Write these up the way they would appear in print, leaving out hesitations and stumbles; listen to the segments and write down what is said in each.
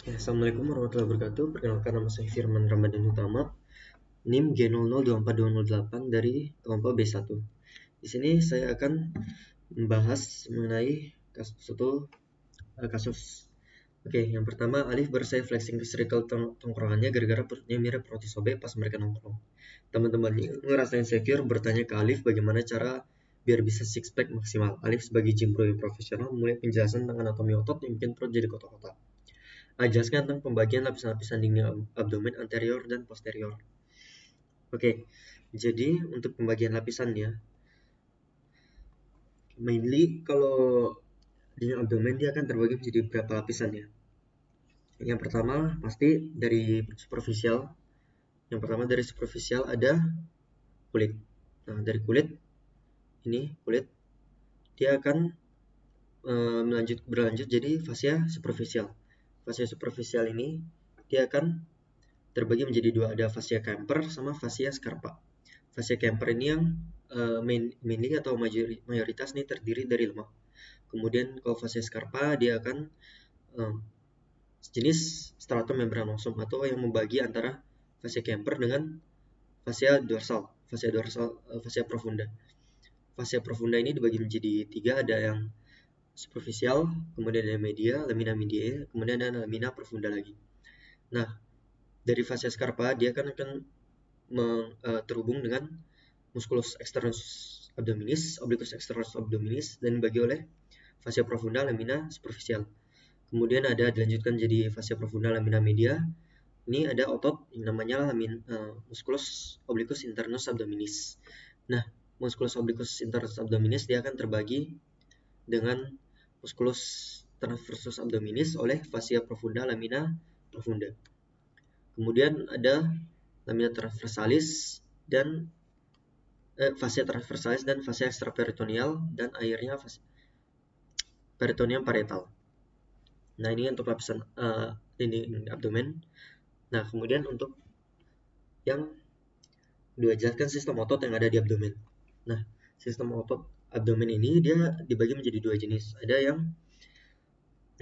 Ya, Assalamualaikum warahmatullahi wabarakatuh. Perkenalkan, nama saya Firman Ramadan Utama, NIM G002428 dari kelompok B1. Di sini saya akan membahas mengenai kasus. Oke, yang pertama, Alif bersaya flexing ke circle tongkrongannya gara-gara perutnya mirip roti sobek pas mereka nongkrong. Teman-temannya ngerasa insecure bertanya ke Alif bagaimana cara biar bisa six pack maksimal. Alif sebagai gym bro yang profesional mulai penjelasan tentang anatomi otot yang bikin perut jadi kotak-kotak. Jelaskan tentang pembagian lapisan-lapisan dinding abdomen anterior dan posterior. Oke, jadi untuk pembagian lapisannya, mainly kalau dinding abdomen dia akan terbagi menjadi beberapa lapisan ya. Yang pertama pasti dari superficial. Yang pertama dari superficial ada kulit. Nah, dari kulit ini kulit dia akan berlanjut jadi fascia superficial. Fascia superficial ini dia akan terbagi menjadi dua, ada fascia Camper sama fascia Scarpa. Fascia Camper ini yang mainly atau mayoritas nih terdiri dari lemak. Kemudian kalau fascia Scarpa dia akan jenis stratum membranosum atau yang membagi antara fascia Camper dengan fascia dorsal, fascia profunda. Fascia profunda ini dibagi menjadi tiga, ada yang superficial, kemudian ada media, lamina mediae, kemudian ada lamina profunda lagi. Nah, dari fascia Scarpa dia akan terhubung dengan musculus externus abdominis, obliquus externus abdominis, dan dibagi oleh fascia profunda lamina superficial. Kemudian ada dilanjutkan jadi fascia profunda lamina media. Ini ada otot yang namanya musculus obliquus internus abdominis. Nah, musculus obliquus internus abdominis dia akan terbagi dengan musculus transversus abdominis oleh fascia profunda lamina profunda. Kemudian ada lamina transversalis dan fascia transversalis dan fascia extraperitoneal, dan akhirnya peritoneum parietal. Nah, ini untuk lapisan dinding abdomen. Nah, kemudian untuk yang jelaskan sistem otot yang ada di abdomen. Nah, sistem otot abdomen ini dia dibagi menjadi dua jenis. Ada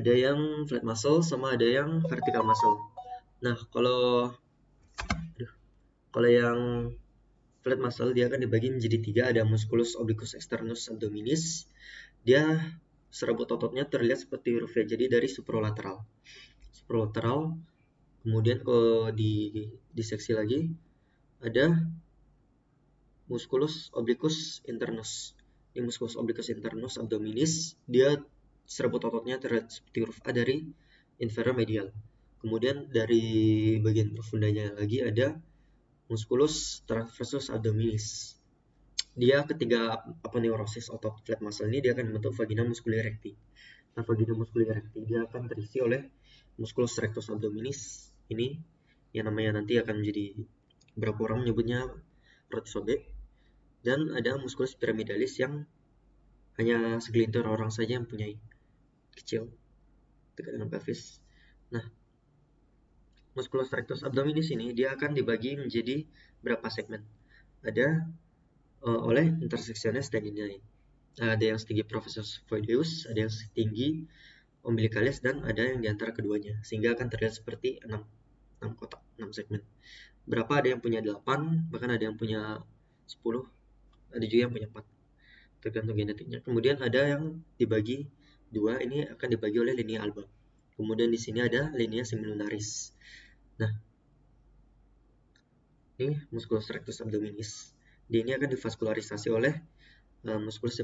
yang flat muscle sama ada yang vertical muscle. Nah, kalau yang flat muscle dia akan dibagi menjadi tiga, ada musculus obliquus externus abdominis. Dia serabut ototnya terlihat seperti huruf V, jadi dari superolateral. Kemudian kalau diseksi lagi ada musculus obliquus internus. Ini musculus obliquus internus abdominis, dia serabut ototnya terlihat seperti huruf A dari inferior medial. Kemudian dari bagian profundanya lagi ada musculus transversus abdominis. Dia ketiga aponeurosis otot flat muscle ini dia akan membentuk vagina musculi recti. Nah, vagina musculi recti dia akan terisi oleh musculus rectus abdominis ini yang namanya nanti akan menjadi berapa orang menyebutnya roti sobek, dan ada musculus pyramidalis yang hanya segelintir orang saja yang punya, kecil dekat dengan pelvis. Nah, musculus rectus abdominis ini dia akan dibagi menjadi berapa segmen. Ada oleh intersectiones tendinae. Ada yang setinggi professus voideus, ada yang setinggi umbilicalis, dan ada yang diantara keduanya, sehingga akan terlihat seperti 6 kotak, 6 segmen. Berapa ada yang punya 8, bahkan ada yang punya 10, ada juga yang punya 4, tergantung genetiknya. Kemudian ada yang dibagi 2, ini akan dibagi oleh linea alba. Kemudian di sini ada linea semilunaris. Nah, ini musculus rectus abdominis. Dia ini akan divaskularisasi oleh musculus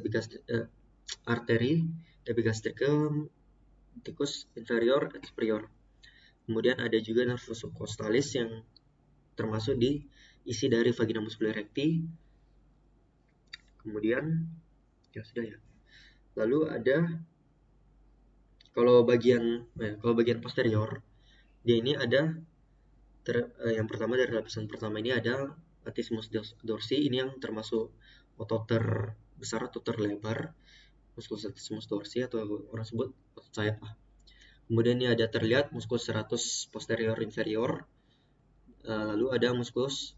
arteri epigastricum ticus inferior et superior. Kemudian ada juga nervus subcostalis yang termasuk di isi dari vagina musculi recti. Kemudian ya sudah ya. Lalu ada kalau bagian posterior, dia ini ada yang pertama dari lapisan pertama ini ada latissimus dorsi, ini yang termasuk otot terbesar atau terlebar, musculus latissimus dorsi atau orang sebut otot sayap. Kemudian ini ada terlihat musculus serratus posterior inferior, lalu ada musculus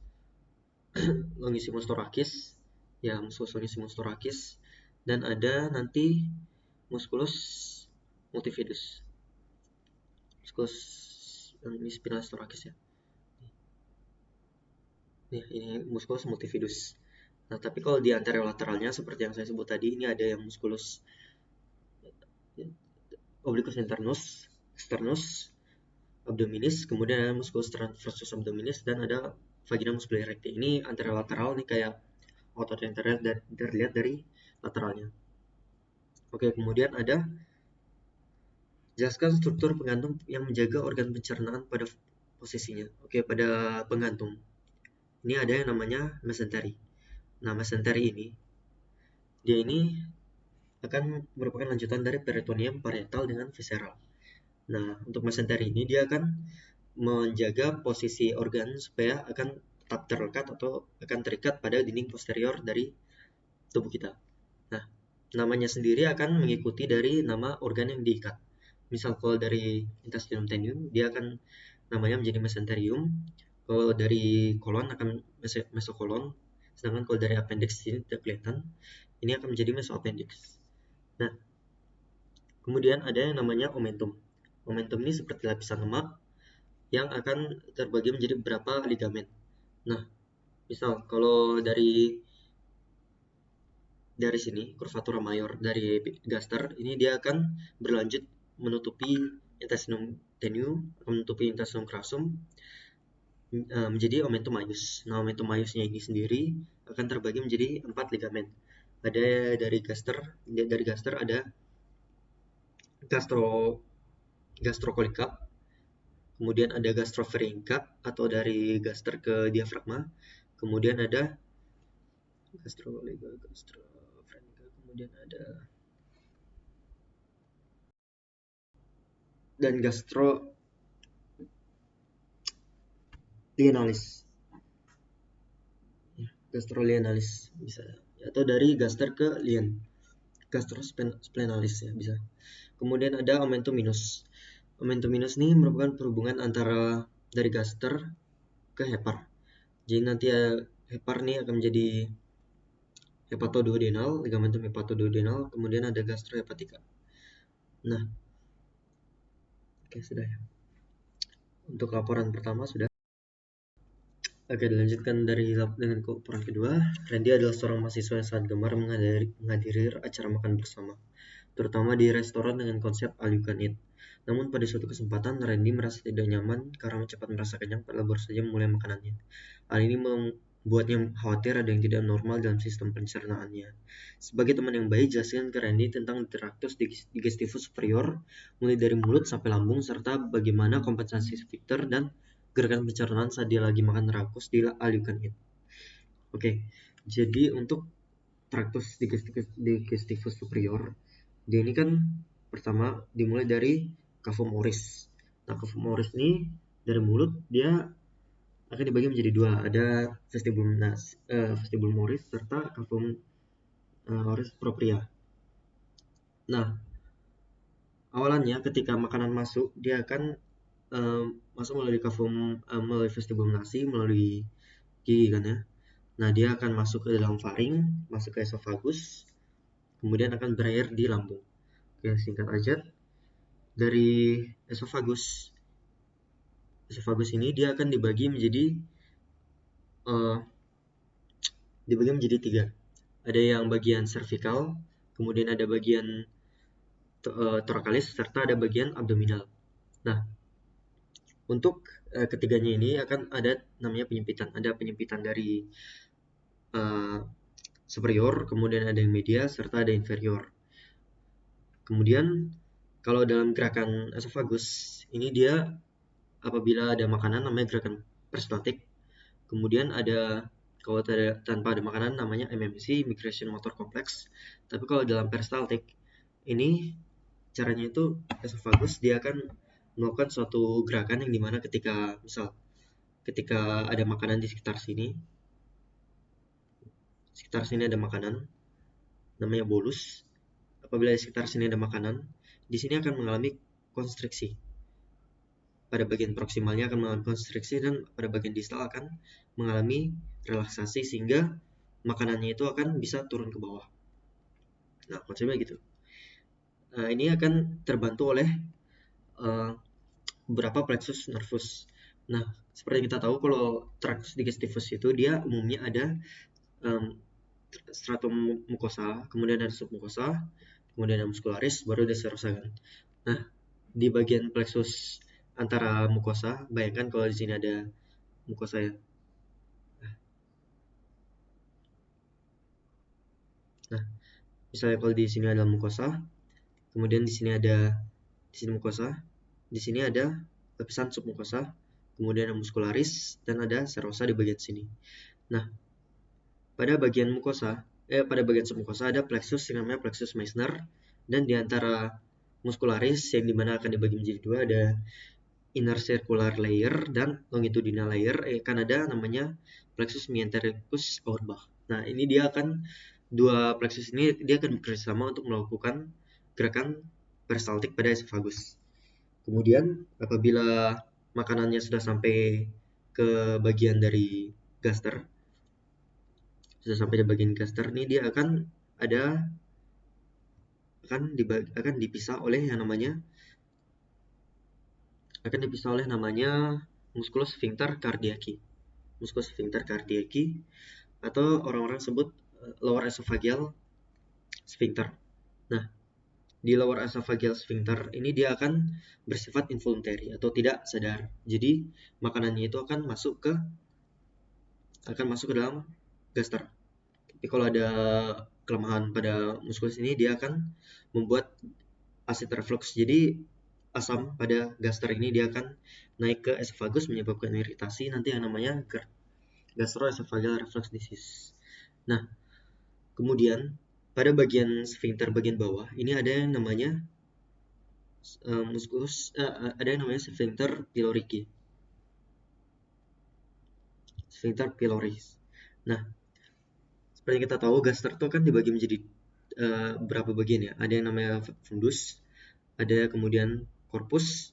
longissimus thoracis, ya musculus longissimus thoracis, dan ada nanti musculus multifidus. Musculus yang ini spinalis thoracis ya. Nih, ini musculus multifidus. Nah, tapi kalau di anterolateralnya seperti yang saya sebut tadi, ini ada yang musculus obliquus internus, externus, abdominis, kemudian ada musculus transversus abdominis, dan ada vagina musculi recti. Ini anterolateral nih, kayak otot yang terlihat dari lateralnya. Oke, kemudian ada jelaskan struktur penggantung yang menjaga organ pencernaan pada posisinya. Oke, pada penggantung ini ada yang namanya mesentery. Nah, mesentery ini akan merupakan lanjutan dari peritoneum parietal dengan visceral. Nah, untuk mesentery ini dia akan menjaga posisi organ supaya akan tetap terlekat atau akan terikat pada dinding posterior dari tubuh kita. Nah, namanya sendiri akan mengikuti dari nama organ yang diikat. Misal kalau dari intestinum tenuum, dia akan namanya menjadi mesenterium. Kalau dari kolon akan mesokolon. Sedangkan kalau dari appendix ini tidak kelihatan, ini akan menjadi mesoappendix. Nah, kemudian ada yang namanya omentum. Omentum ini seperti lapisan lemak yang akan terbagi menjadi beberapa ligamen. Nah, misal kalau dari sini, curvatura mayor dari gaster, ini dia akan berlanjut menutupi intestinum tenuum, menutupi intestinum crassum, menjadi omentum maius. Nah, omentum maiusnya ini sendiri akan terbagi menjadi 4 ligamen. Ada dari gaster ada gastrocolica, kemudian ada gastropharynxa atau dari gaster ke diafragma, kemudian ada gastrocolica, kemudian ada dan gastrolienalis bisa, atau dari gaster ke lien, gastrosplenalis ya bisa. Kemudian ada omentum minus. Omentum minus ini merupakan perhubungan antara dari gaster ke hepar. Jadi nanti hepar ini akan menjadi hepatoduodenal, ligamentum hepatoduodenal, kemudian ada gastrohepatika. Nah, oke, sudah ya. Untuk laporan pertama sudah. Oke, dilanjutkan dengan laporan kedua. Randy adalah seorang mahasiswa yang sangat gemar menghadiri acara makan bersama, terutama di restoran dengan konsep all you can eat. Namun pada suatu kesempatan, Randy merasa tidak nyaman karena cepat merasa kenyang padahal baru saja memulai makanannya. Hal ini membuatnya khawatir ada yang tidak normal dalam sistem pencernaannya. Sebagai teman yang baik, jelaskan ke Randy tentang tractus digestivus superior, mulai dari mulut sampai lambung, serta bagaimana kompensasi sphincter dan gerakan pencernaan saat dia lagi makan rakus di all you can eat. Oke, jadi untuk tractus digestivus superior, dia ini kan pertama dimulai dari cavum oris. Nah, cavum oris ini dari mulut dia akan dibagi menjadi dua, ada vestibulum oris serta cavum oris propria. Nah, awalannya ketika makanan masuk, dia akan masuk melalui cavum, melalui vestibulum nasi, melalui gigi kan ya. Nah, dia akan masuk ke dalam faring, masuk ke esofagus, kemudian akan berakhir di lambung. Oke, singkat aja, dari esofagus ini dia akan dibagi menjadi tiga. Ada yang bagian cervical, kemudian ada bagian thoracalis, serta ada bagian abdominal. Nah, untuk ketiganya ini akan ada namanya penyempitan. Ada penyempitan dari superior, kemudian ada yang media, serta ada inferior. Kemudian kalau dalam gerakan esofagus ini dia apabila ada makanan namanya gerakan peristaltik. Kemudian ada kalau tanpa ada makanan namanya MMC, migration motor complex. Tapi kalau dalam peristaltik ini caranya itu esofagus dia akan melakukan suatu gerakan yang dimana ketika ada makanan di sekitar sini ada makanan namanya bolus. Apabila di sekitar sini ada makanan, di sini akan mengalami konstriksi. Pada bagian proksimalnya akan mengalami konstriksi dan pada bagian distal akan mengalami relaksasi sehingga makanannya itu akan bisa turun ke bawah. Nah, konsepnya gitu. Ini akan terbantu oleh beberapa plexus nervus. Nah, seperti yang kita tahu kalau tractus digestivus itu dia umumnya ada stratum mucosa, kemudian ada submucosa, kemudian ada muscularis, baru ada serosa kan. Nah, di bagian plexus antara mucosa, bayangkan kalau di sini ada mucosa ya. Nah, misalnya kalau di sini ada mucosa, kemudian di sini mucosa, di sini ada lapisan submucosa, kemudian ada muscularis dan ada serosa di bagian sini. Nah, pada bagian submucosa ada plexus yang namanya plexus Meissner, dan di antara muscularis yang dimana akan dibagi menjadi dua ada inner circular layer dan longitudinal layer, akan ada namanya plexus mesentericus Auerbach. Nah, ini dia akan dua plexus ini dia akan bekerja sama untuk melakukan gerakan peristaltik pada esophagus. Kemudian apabila makanannya sudah sampai ke bagian dari gaster, ini dia akan dipisah oleh musculus sphincter cardiaci, atau orang-orang sebut lower esophageal sphincter. Nah, di lower esophageal sphincter ini dia akan bersifat involuntary atau tidak sadar. Jadi makanannya itu akan masuk ke dalam gaster. Tapi kalau ada kelemahan pada muskulus ini, dia akan membuat acid reflux. Jadi asam pada gaster ini dia akan naik ke esophagus menyebabkan iritasi, nanti yang namanya gastroesophageal reflux disease. Nah, kemudian pada bagian sphincter bagian bawah ini ada yang namanya sphincter pyloris. Nah, seperti kita tahu gaster itu kan dibagi menjadi beberapa bagian ya. Ada yang namanya fundus, ada kemudian corpus,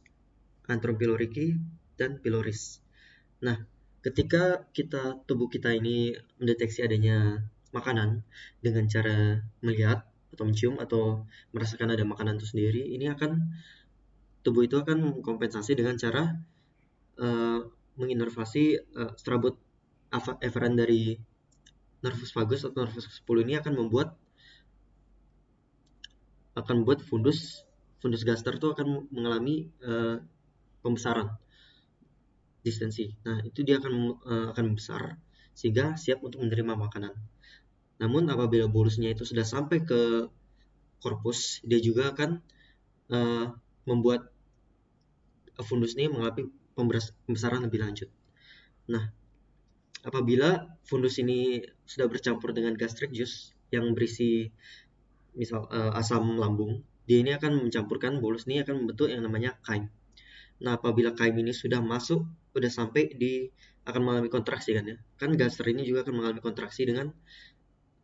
antrum pylorici, dan pyloris. Nah, ketika tubuh kita ini mendeteksi adanya makanan dengan cara melihat atau mencium atau merasakan ada makanan itu sendiri, ini tubuh itu akan mengkompensasi dengan cara menginervasi serabut efferent dari nervus vagus atau nervus 10 ini akan membuat fundus gaster itu akan mengalami pembesaran distensi. Nah, itu dia akan membesar sehingga siap untuk menerima makanan. Namun apabila bolusnya itu sudah sampai ke korpus, dia juga akan membuat fundus ini mengalami pembesaran lebih lanjut. Nah, apabila fundus ini sudah bercampur dengan gastric juice yang berisi misal asam lambung, dia ini akan mencampurkan bolus ini akan membentuk yang namanya chyme. Nah, apabila chyme ini sudah sampai akan mengalami kontraksi kan ya. Kan gaster ini juga akan mengalami kontraksi dengan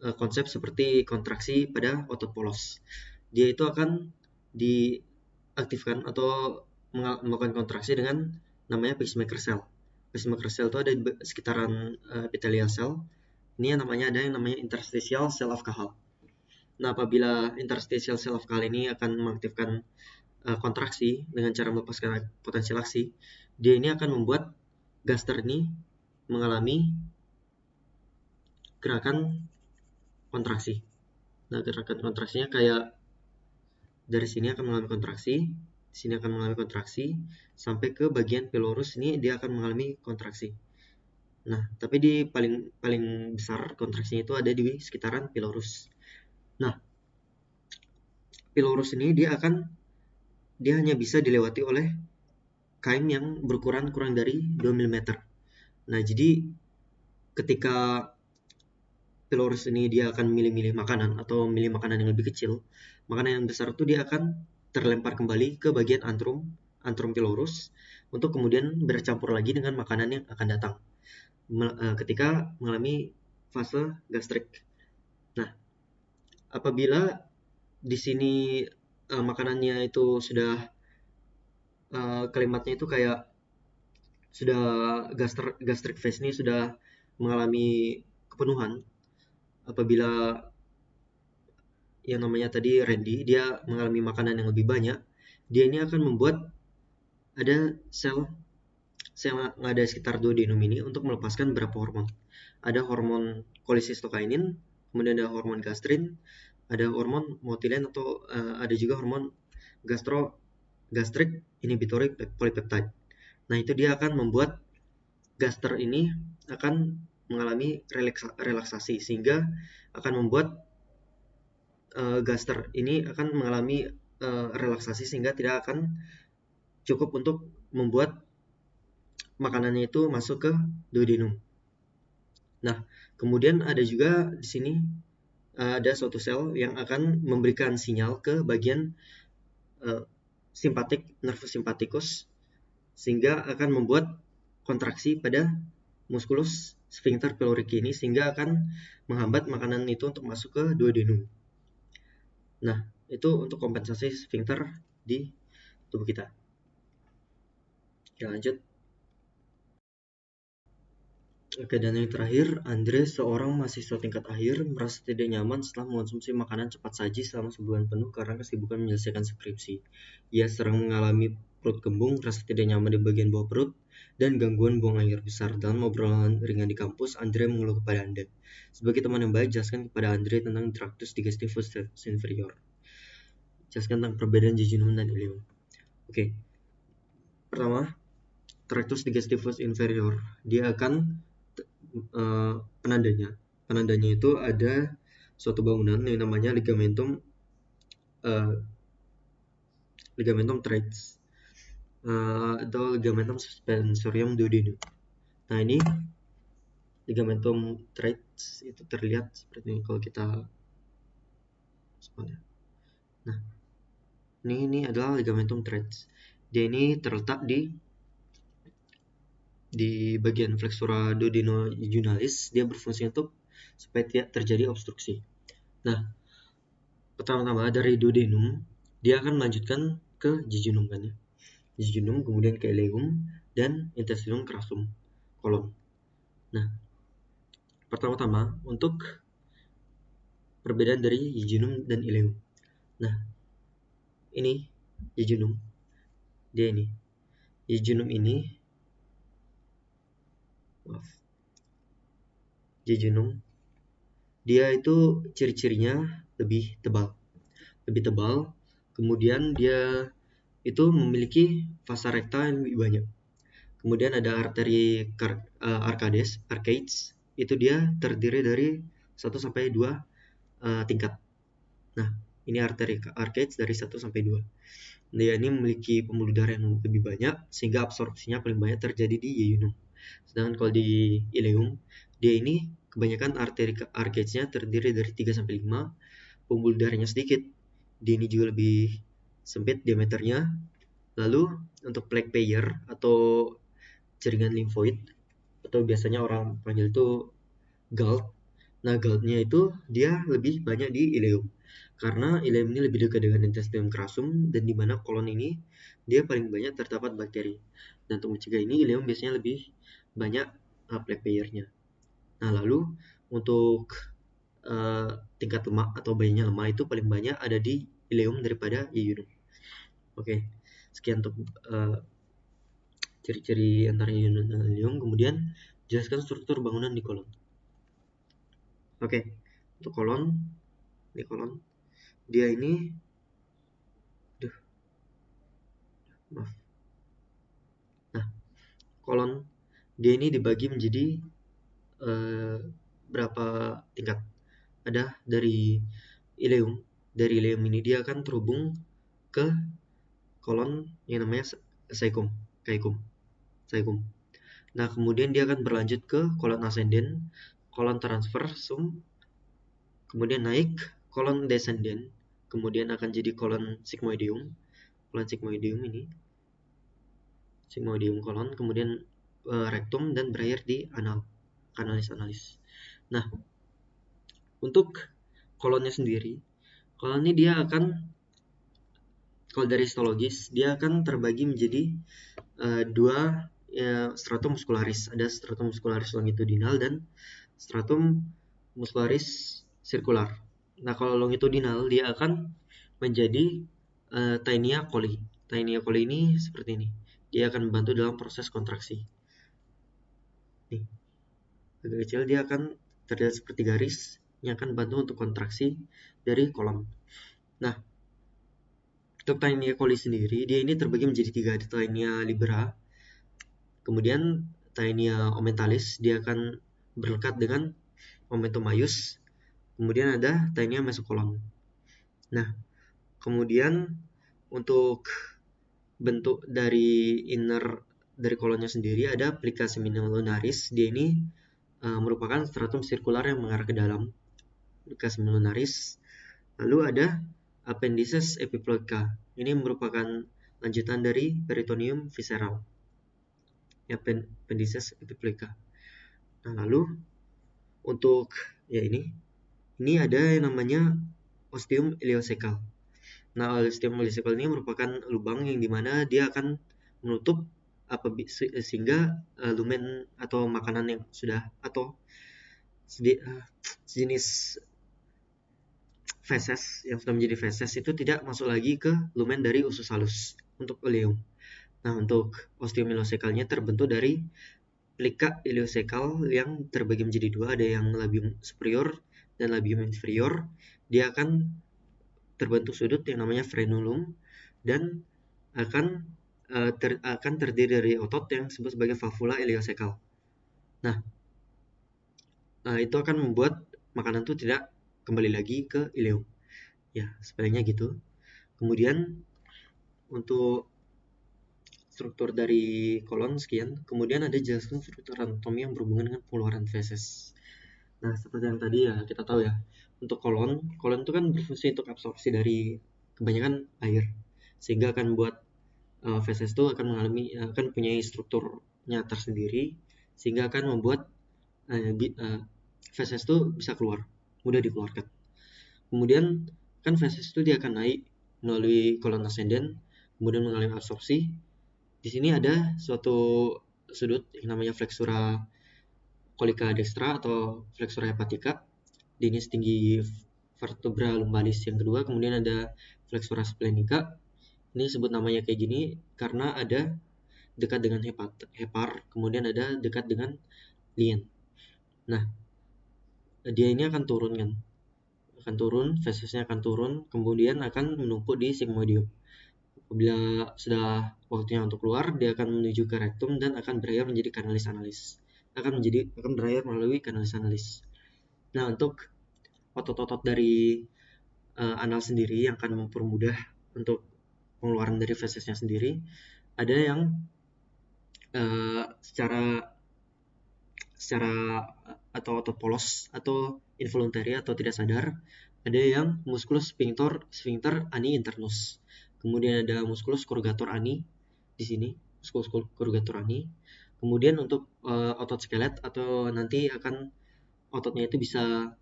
konsep seperti kontraksi pada otot polos. Dia itu akan diaktifkan atau melakukan kontraksi dengan namanya pacemaker cell. Pacemaker cell itu ada di sekitaran epithelial cell. Ini yang namanya interstitial cell of Cahal. Nah, apabila interstitial cell of Cahal ini akan mengaktifkan kontraksi dengan cara melepaskan potensial aksi, dia ini akan membuat gaster ini mengalami gerakan kontraksi. Nah, gerakan kontraksinya kayak dari sini akan mengalami kontraksi, di sini akan mengalami kontraksi, sampai ke bagian pylorus ini dia akan mengalami kontraksi. Nah, tapi di paling besar kontraksinya itu ada di sekitaran pylorus. Nah, pylorus ini dia hanya bisa dilewati oleh chyme yang berukuran kurang dari 2 mm. Nah, jadi ketika pylorus ini dia akan milih-milih makanan atau milih makanan yang lebih kecil, makanan yang besar itu dia akan terlempar kembali ke bagian antrum pylorus untuk kemudian bercampur lagi dengan makanan yang akan datang ketika mengalami fase gastrik. Nah, apabila di sini makanannya itu sudah kalimatnya itu kayak sudah gastric phase ini sudah mengalami kepenuhan, apabila yang namanya tadi Randy dia mengalami makanan yang lebih banyak, dia ini akan membuat ada sel yang ada sekitar duodenum ini untuk melepaskan beberapa hormon. Ada hormon kolesistokinin, kemudian ada hormon gastrin, ada hormon motilen atau ada juga hormon gastric inhibitory polypeptide. Nah, itu dia akan membuat gaster ini akan mengalami relaksasi sehingga akan membuat gaster ini akan mengalami relaksasi sehingga tidak akan cukup untuk membuat makanannya itu masuk ke duodenum. Nah, kemudian ada juga di sini ada suatu sel yang akan memberikan sinyal ke bagian simpatik, nervus simpaticus, sehingga akan membuat kontraksi pada musculus sphincter pyloric ini sehingga akan menghambat makanan itu untuk masuk ke duodenum. Nah, itu untuk kompensasi sphincter di tubuh kita. Oke, lanjut. Oke, dan yang terakhir, Andre, seorang mahasiswa tingkat akhir, merasa tidak nyaman setelah mengonsumsi makanan cepat saji selama sebulan penuh karena kesibukan menyelesaikan skripsi. Ia sering mengalami perut kembung, rasa tidak nyaman di bagian bawah perut, dan gangguan buang air besar. Dalam obrolan ringan di kampus, Andre mengeluh kepada Anda. Sebagai teman yang baik, jelaskan kepada Andre tentang tractus digestivus inferior. Jelaskan tentang perbedaan jejunum dan ileum. Oke, pertama, tractus digestivus inferior. Dia akan penandanya itu ada suatu bangunan yang namanya ligamentum tract atau ligamentum suspensorium duodenum. Nah, ini ligamentum tract itu terlihat seperti ini kalau kita nah ini adalah ligamentum tract. Dia ini terletak di bagian flexura duodenojugularis. Dia berfungsi untuk supaya tidak terjadi obstruksi. Nah, pertama-tama dari duodenum dia akan melanjutkan ke jejunum kan ya. Jejunum kemudian ke ileum dan intestinum crassum kolon. Nah, pertama-tama untuk perbedaan dari jejunum dan ileum. Nah, ini jejunum. Dia ini. Jejunum ini jejunum dia itu ciri-cirinya lebih tebal, kemudian dia itu memiliki vasa rekta yang lebih banyak. Kemudian ada arteri arcades, itu dia terdiri dari 1 sampai 2 tingkat. Nah, ini arteri arcades dari 1 sampai 2. Dia ini memiliki pembuluh darah yang lebih banyak sehingga absorpsinya paling banyak terjadi di jejunum. Sedangkan kalau di ileum, dia ini kebanyakan arteri arcades-nya terdiri dari 3 sampai 5, pembuluh darahnya sedikit. Dia ini juga lebih sempit diameternya. Lalu untuk plaque payer atau jaringan limfoid atau biasanya orang panggil itu GALT. Nah, GALT-nya itu dia lebih banyak di ileum. Karena ileum ini lebih dekat dengan intestinum crassum dan di mana kolon ini dia paling banyak terdapat bakteri. Dan untuk mencegah ini ileum biasanya lebih banyak plaque payer-nya. Nah, lalu untuk tingkat lemak atau banyaknya lemak itu paling banyak ada di ileum daripada jejunum. Oke, sekian untuk ciri-ciri antara jejunum dan ileum. Kemudian jelaskan struktur bangunan di kolon. Oke, untuk kolon, ini kolon, dia ini, Nah, kolon dia ini dibagi menjadi berapa tingkat? Ada dari ileum. Dari ileum ini dia akan terhubung ke kolon yang namanya caecum. Nah, kemudian dia akan berlanjut ke kolon ascendens, kolon transversum, kemudian naik kolon descendens, kemudian akan jadi kolon sigmoideum. Kolon sigmoideum ini, sigmoideum kolon, kemudian rectum dan berakhir di canalis. Nah, untuk kolonnya sendiri, kolon ini dia akan, kalau dari histologis, dia akan terbagi menjadi 2 stratum muscularis. Ada stratum muscularis longitudinal dan stratum muscularis circular. Nah, kalau longitudinal dia akan menjadi Taenia coli. Taenia coli ini seperti ini. dia akan membantu dalam proses kontraksi. Nih, agak kecil dia akan terlihat seperti garis yang akan membantu untuk kontraksi dari kolon. Nah, untuk Taenia coli sendiri, dia ini terbagi menjadi 3, ada Taenia libera, kemudian Taenia omenthalis, dia akan berlekat dengan Momentum maius, kemudian ada Taenia mesocolon. Nah, kemudian untuk bentuk dari inner dari kolonnya sendiri ada plica semilunaris. Dia ini merupakan stratum sirkular yang mengarah ke dalam, plica semilunaris. Lalu ada appendices epiploica. Ini merupakan lanjutan dari peritoneum visceral. Appendices epiploica. Nah, lalu untuk ini ada yang namanya ostium ileocecal. Nah, ostium ileocecal ini merupakan lubang yang dimana dia akan menutup sehingga lumen atau makanan yang sudah atau sejenis feses yang sudah menjadi feses itu tidak masuk lagi ke lumen dari usus halus untuk ileum. Nah, untuk ostium ileocecalnya terbentuk dari plica ileocecal yang terbagi menjadi 2, ada yang labium superior dan labium inferior. Dia akan terbentuk sudut yang namanya frenulum dan akan terdiri dari otot yang disebut sebagai valvula ileocecal. Nah, itu akan membuat makanan itu tidak kembali lagi ke ileum. Ya, sebenarnya gitu. Kemudian untuk struktur dari kolon sekian. Kemudian ada jelaskan struktur anatomi yang berhubungan dengan pengeluaran feses. Nah, seperti yang tadi ya kita tahu ya, untuk kolon itu kan berfungsi untuk absorpsi dari kebanyakan air, sehingga akan membuat feses itu akan punya strukturnya tersendiri, sehingga akan membuat feses itu bisa keluar, mudah dikeluarkan. Kemudian kan feses itu dia akan naik melalui kolon ascendant, kemudian mengalami absorpsi. Di sini ada suatu sudut yang namanya flexura colica dextra atau flexura hepatica. Ini setinggi vertebra lumbalis yang kedua. Kemudian ada flexura splenica. Ini sebut namanya kayak gini karena ada dekat dengan hepar, kemudian ada dekat dengan lien. Nah, dia ini akan turun, fesesnya akan turun, kemudian akan menumpuk di sigmoidium. Apabila sudah waktunya untuk keluar, dia akan menuju ke rektum dan akan berakhir menjadi kanalis analis. Akan berakhir melalui kanalis analis. Nah, untuk otot-otot dari anal sendiri yang akan mempermudah untuk pengeluaran dari fesesnya sendiri, ada yang secara atau otot polos atau involuntary atau tidak sadar, ada yang musculus sphincter ani internus. Kemudian ada musculus corrugator ani di sini, musculus corrugator ani. Kemudian untuk otot skelet atau nanti akan ototnya itu bisa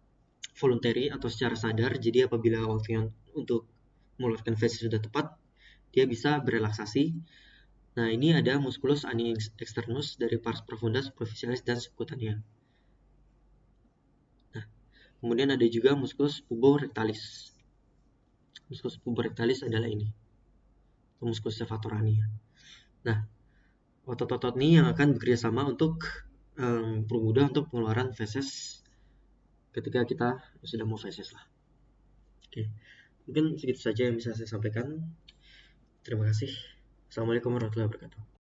voluntary atau secara sadar. Jadi apabila waktunya untuk mengeluarkan feses sudah tepat, dia bisa berelaksasi. Nah, ini ada musculus ani externus dari pars profunda, superficialis dan subcutaneous. Nah, kemudian ada juga musculus puborectalis. Musculus puborectalis adalah ini, musculus cefatorani. Nah, otot-otot ini yang akan bekerja sama untuk mempermudah untuk pengeluaran feses ketika kita sudah mau feses lah. Oke, mungkin segitu saja yang bisa saya sampaikan. Terima kasih. Assalamualaikum warahmatullahi wabarakatuh.